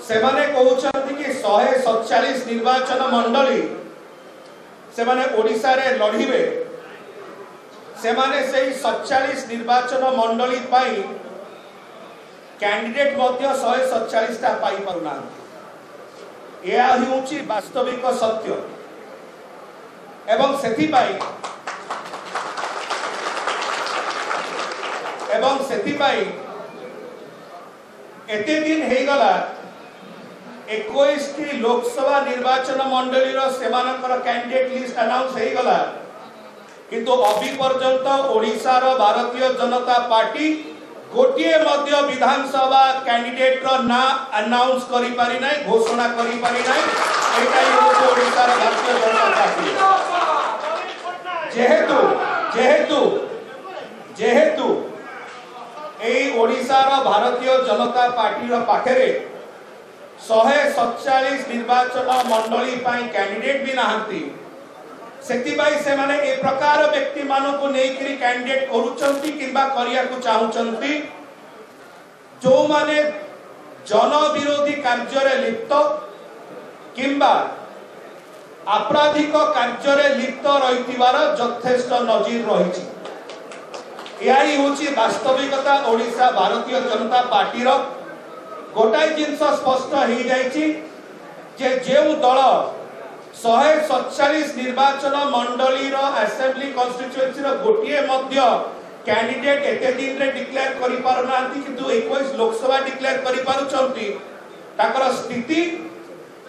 सेमाने कहउछन्ति कि 147 निर्वाचन मंडली सेमाने ओडिसा रे लढिबे सेमाने सेही 47 निर्वाचन मंडली पाई कैंडिडेट मध्य 147 टा पाई परुना यह हेउची वास्तविक सत्य एवं सेथि पाई एते दिन हे गला 21 टी लोकसभा निर्वाचन मंडली रो सेमानकर कैंडिडेट लिस्ट अनाउंस हे गला किंतु अभी पर्यंत ओडिसा रो भारतीय जनता पार्टी गोटिए मध्य विधानसभा कैंडिडेट रो ना अनाउंस करि पारि नै घोषणा करि पारि नै एटाई होतो ओडिसा रो भारतीय जनता पार्टी जेहेतु ए ओडिसा रो भारतीय जनता पार्टी रो पाखरे 147 निर्वाचन मंडली पाई कैंडिडेट भी नाहंती सेतिबाई से माने ए प्रकार व्यक्ति मानो को नेकरी कैंडिडेट करूचंती किंबा करिया को चाहुचंती जो माने जन विरोधी कार्य रे लिप्त किंबा आपराधिक कार्य रे लिप्त रहितिबार यथेष्ट नजीर रहिछि एही होछि वास्तविकता ओडिसा भारतीय जनता पार्टी रो गोटाई जिंस स्पष्ट हो जाइछि जे जेउ दल 147 निर्वाचन मंडली रो असेंबली कॉन्स्टिट्यूएंसी रो गोटिए मध्य कैंडिडेट एते दिन रे डिक्लेयर करि पारनांती किंतु 21 लोकसभा डिक्लेयर करि पारुचंती ताकर स्थिति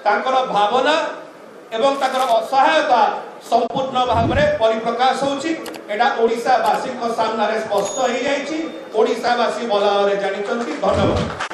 ताकर भावना एवं ताकर असहायता संपूर्ण भाव में परिप्रकाश होछि एटा ओडिसा वासी को सामने स्पष्ट हो जाइछि ओडिसा वासी भला रे जानिचंती धन्यवाद।